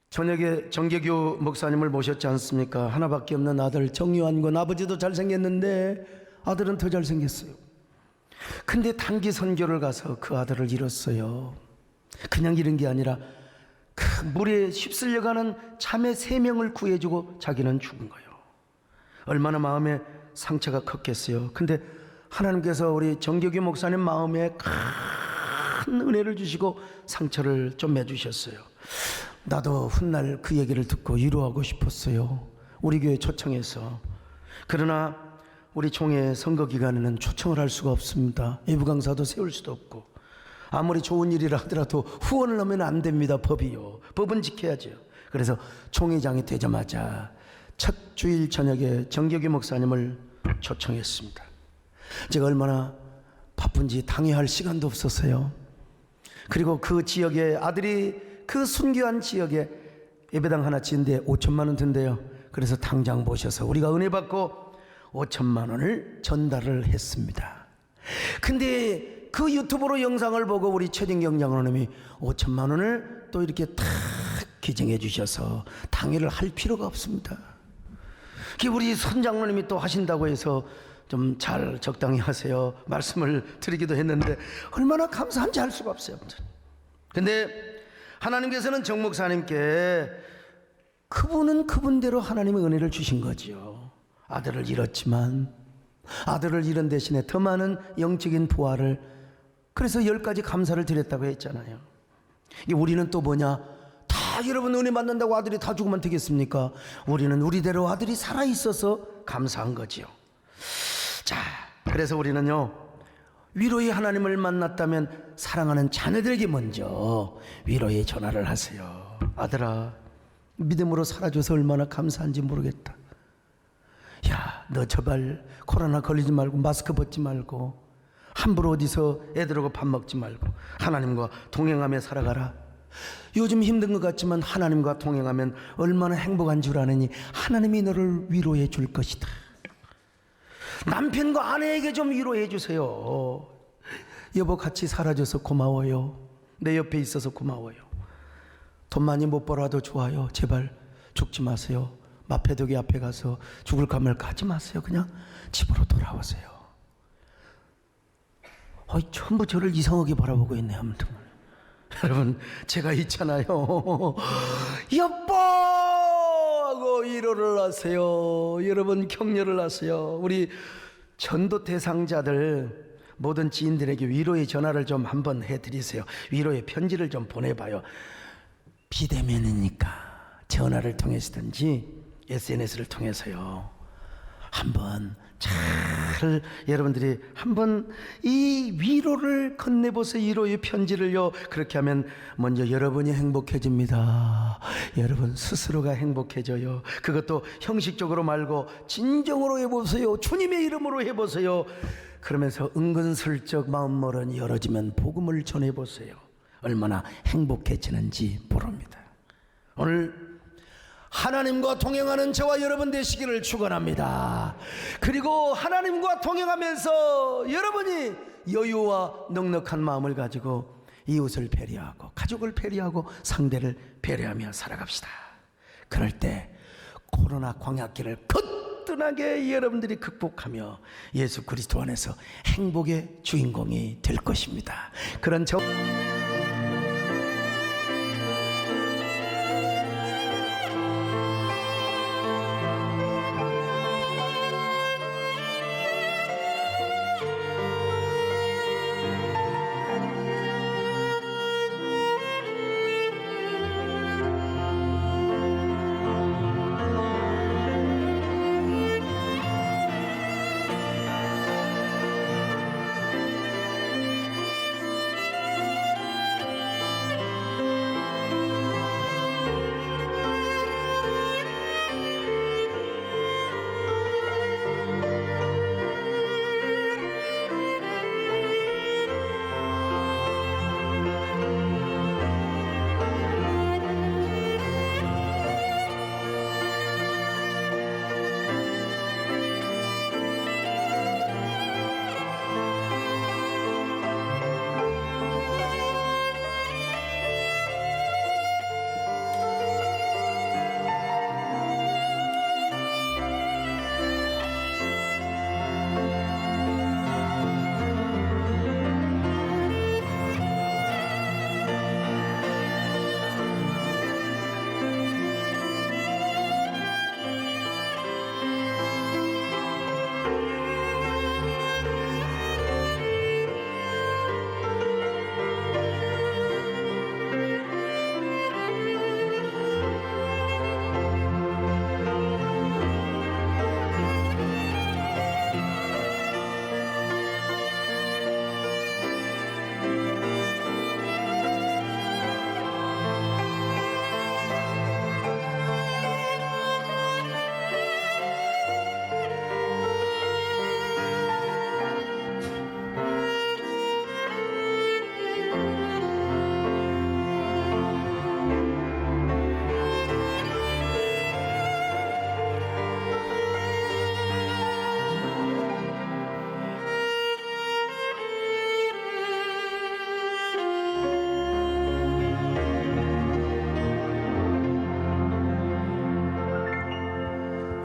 저녁에 정계교 목사님을 모셨지 않습니까? 하나밖에 없는 아들 정요한, 아버지도 잘생겼는데 아들은 더 잘생겼어요. 근데 단기 선교를 가서 그 아들을 잃었어요. 그냥 잃은 게 아니라 그 물에 휩쓸려가는 자매 3명을 구해주고 자기는 죽은 거예요. 얼마나 마음에 상처가 컸겠어요. 근데 하나님께서 우리 정계교 목사님 마음에 큰 은혜를 주시고 상처를 좀 매주셨어요. 나도 훗날 그 얘기를 듣고 위로하고 싶었어요. 우리 교회 초청해서. 그러나 우리 총회 선거 기간에는 초청을 할 수가 없습니다. 예부 강사도 세울 수도 없고, 아무리 좋은 일이라 하더라도 후원을 하면 안 됩니다. 법이요. 법은 지켜야죠. 그래서 총회장이 되자마자 첫 주일 저녁에 정계규 목사님을 초청했습니다. 제가 얼마나 바쁜지 당회할 시간도 없었어요. 그리고 그 지역에 아들이 그 순교한 지역에 예배당 하나 지은데 5천만 원 든대요. 그래서 당장 모셔서 우리가 은혜 받고 5천만 원을 전달을 했습니다. 근데 그 유튜브로 영상을 보고 우리 최진경 장로님이 5천만 원을 또 이렇게 탁 기증해 주셔서 당회를 할 필요가 없습니다. 우리 선 장로님이 또 하신다고 해서 좀 잘 적당히 하세요 말씀을 드리기도 했는데 얼마나 감사한지 알 수가 없어요. 근데 하나님께서는 정 목사님께 그분은 그분대로 하나님의 은혜를 주신 거죠. 아들을 잃었지만 아들을 잃은 대신에 더 많은 영적인 부활을, 그래서 10가지 감사를 드렸다고 했잖아요. 우리는 또 뭐냐, 다 여러분 은혜 받는다고 아들이 다 죽으면 되겠습니까? 우리는 우리대로 아들이 살아있어서 감사한 거지요. 자, 그래서 우리는요, 위로의 하나님을 만났다면 사랑하는 자녀들에게 먼저 위로의 전화를 하세요. 아들아, 믿음으로 살아줘서 얼마나 감사한지 모르겠다. 야, 너 제발 코로나 걸리지 말고 마스크 벗지 말고 함부로 어디서 애들하고 밥 먹지 말고 하나님과 동행하며 살아가라. 요즘 힘든 것 같지만 하나님과 동행하면 얼마나 행복한 줄 아느니 하나님이 너를 위로해 줄 것이다. 남편과 아내에게 좀 위로해 주세요. 여보, 같이 살아줘서 고마워요. 내 옆에 있어서 고마워요. 돈 많이 못 벌어도 좋아요. 제발 죽지 마세요. 마패도기 앞에 가서 죽을 감을 가지 마세요. 그냥 집으로 돌아오세요. 전부 저를 이상하게 바라보고 있네. 아무튼 여러분, 제가 있잖아요. 여보 하고 위로를 하세요. 여러분, 격려를 하세요. 우리 전도 대상자들 모든 지인들에게 위로의 전화를 좀 한번 해드리세요. 위로의 편지를 좀 보내봐요. 비대면이니까 전화를 통해서든지 SNS를 통해서요, 한번 잘 여러분들이 한번 이 위로를 건네보세요. 위로의 편지를요. 그렇게 하면 먼저 여러분이 행복해집니다. 여러분 스스로가 행복해져요. 그것도 형식적으로 말고 진정으로 해보세요. 주님의 이름으로 해보세요. 그러면서 은근슬쩍 마음머리 열어지면 복음을 전해보세요. 얼마나 행복해지는지 모릅니다. 오늘 하나님과 동행하는 저와 여러분 되시기를 축원합니다. 그리고 하나님과 동행하면서 여러분이 여유와 넉넉한 마음을 가지고 이웃을 배려하고 가족을 배려하고 상대를 배려하며 살아갑시다. 그럴 때 코로나 광약기를 거뜬하게 여러분들이 극복하며 예수 그리스도 안에서 행복의 주인공이 될 것입니다. 그런 저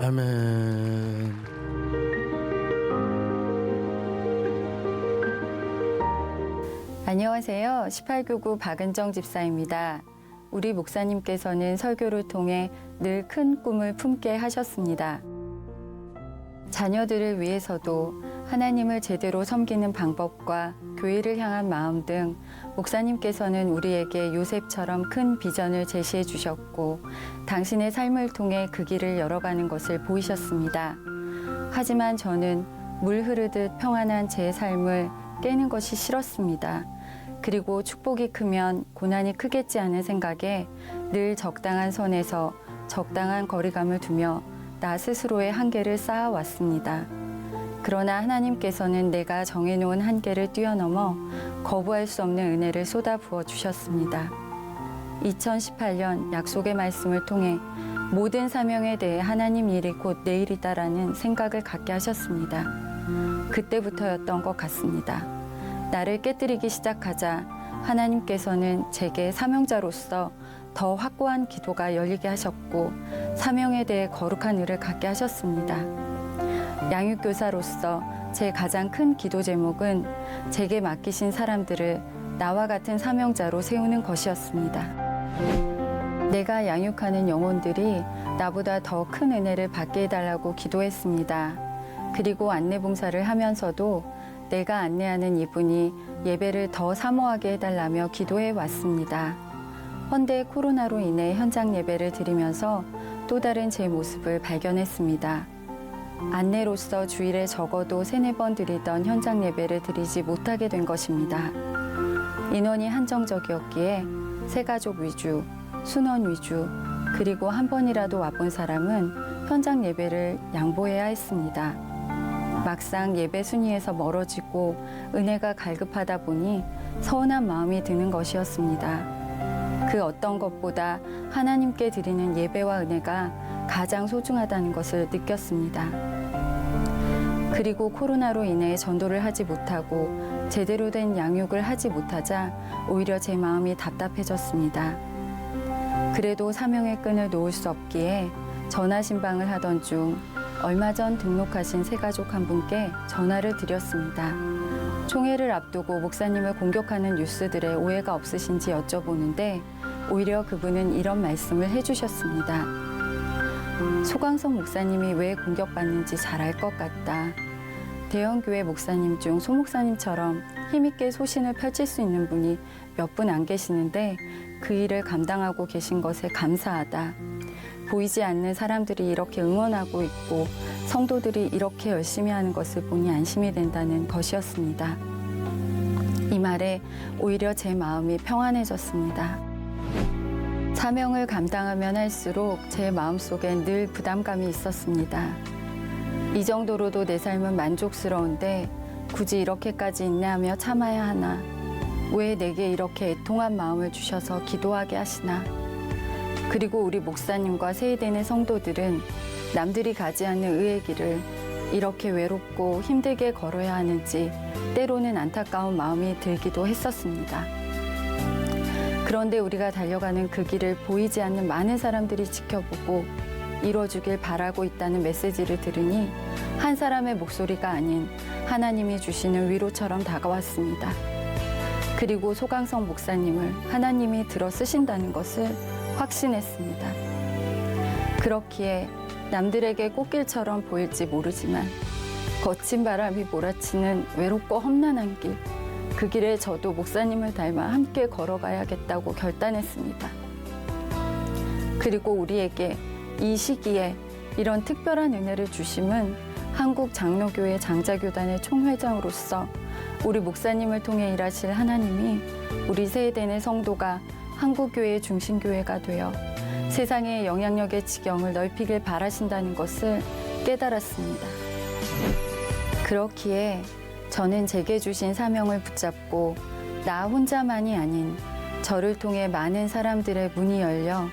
아멘. 안녕하세요. 18교구 박은정 집사입니다. 우리 목사님께서는 설교를 통해 늘 큰 꿈을 품게 하셨습니다. 자녀들을 위해서도 하나님을 제대로 섬기는 방법과 교회를 향한 마음 등 목사님께서는 우리에게 요셉처럼 큰 비전을 제시해 주셨고 당신의 삶을 통해 그 길을 열어가는 것을 보이셨습니다. 하지만 저는 물 흐르듯 평안한 제 삶을 깨는 것이 싫었습니다. 그리고 축복이 크면 고난이 크겠지 하는 생각에 늘 적당한 선에서 적당한 거리감을 두며 나 스스로의 한계를 쌓아왔습니다. 그러나 하나님께서는 내가 정해놓은 한계를 뛰어넘어 거부할 수 없는 은혜를 쏟아부어 주셨습니다. 2018년 약속의 말씀을 통해 모든 사명에 대해 하나님 일이 곧 내일이다라는 생각을 갖게 하셨습니다. 그때부터였던 것 같습니다. 나를 깨뜨리기 시작하자 하나님께서는 제게 사명자로서 더 확고한 기도가 열리게 하셨고 사명에 대해 거룩한 의를 갖게 하셨습니다. 양육교사로서 제 가장 큰 기도 제목은 제게 맡기신 사람들을 나와 같은 사명자로 세우는 것이었습니다. 내가 양육하는 영혼들이 나보다 더 큰 은혜를 받게 해달라고 기도했습니다. 그리고 안내봉사를 하면서도 내가 안내하는 이분이 예배를 더 사모하게 해달라며 기도해 왔습니다. 헌데 코로나로 인해 현장 예배를 드리면서 또 다른 제 모습을 발견했습니다. 안내로서 주일에 적어도 3-4번 드리던 현장 예배를 드리지 못하게 된 것입니다. 인원이 한정적이었기에 새가족 위주, 순원 위주, 그리고 한 번이라도 와본 사람은 현장 예배를 양보해야 했습니다. 막상 예배 순위에서 멀어지고 은혜가 갈급하다 보니 서운한 마음이 드는 것이었습니다. 그 어떤 것보다 하나님께 드리는 예배와 은혜가 가장 소중하다는 것을 느꼈습니다. 그리고 코로나로 인해 전도를 하지 못하고 제대로 된 양육을 하지 못하자 오히려 제 마음이 답답해졌습니다. 그래도 사명의 끈을 놓을 수 없기에 전화 신방을 하던 중 얼마 전 등록하신 새가족 한 분께 전화를 드렸습니다. 총회를 앞두고 목사님을 공격하는 뉴스들에 오해가 없으신지 여쭤보는데 오히려 그분은 이런 말씀을 해주셨습니다. 소강성 목사님이 왜 공격받는지 잘 알 것 같다. 대형교회 목사님 중 소 목사님처럼 힘있게 소신을 펼칠 수 있는 분이 몇 분 안 계시는데 그 일을 감당하고 계신 것에 감사하다. 보이지 않는 사람들이 이렇게 응원하고 있고 성도들이 이렇게 열심히 하는 것을 보니 안심이 된다는 것이었습니다. 이 말에 오히려 제 마음이 평안해졌습니다. 사명을 감당하면 할수록 제 마음속엔 늘 부담감이 있었습니다. 이 정도로도 내 삶은 만족스러운데 굳이 이렇게까지 인내하며 참아야 하나? 왜 내게 이렇게 애통한 마음을 주셔서 기도하게 하시나? 그리고 우리 목사님과 세이대의 성도들은 남들이 가지 않는 의의 길을 이렇게 외롭고 힘들게 걸어야 하는지 때로는 안타까운 마음이 들기도 했었습니다. 그런데 우리가 달려가는 그 길을 보이지 않는 많은 사람들이 지켜보고 이뤄주길 바라고 있다는 메시지를 들으니 한 사람의 목소리가 아닌 하나님이 주시는 위로처럼 다가왔습니다. 그리고 소강성 목사님을 하나님이 들어 쓰신다는 것을 확신했습니다. 그렇기에 남들에게 꽃길처럼 보일지 모르지만 거친 바람이 몰아치는 외롭고 험난한 길, 그 길에 저도 목사님을 닮아 함께 걸어가야겠다고 결단했습니다. 그리고 우리에게 이 시기에 이런 특별한 은혜를 주심은 한국 장로교회 장자교단의 총회장으로서 우리 목사님을 통해 일하실 하나님이 우리 세대의 성도가 한국교회의 중심교회가 되어 세상의 영향력의 지경을 넓히길 바라신다는 것을 깨달았습니다. 그렇기에 저는 제게 주신 사명을 붙잡고 나 혼자만이 아닌 저를 통해 많은 사람들의 문이 열려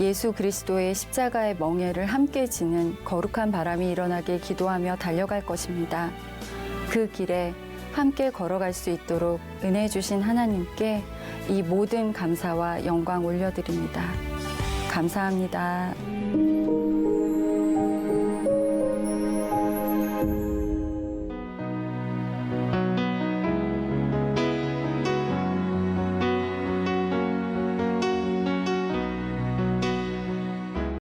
예수 그리스도의 십자가의 멍에를 함께 지는 거룩한 바람이 일어나길 기도하며 달려갈 것입니다. 그 길에 함께 걸어갈 수 있도록 은혜 주신 하나님께 이 모든 감사와 영광 올려드립니다. 감사합니다.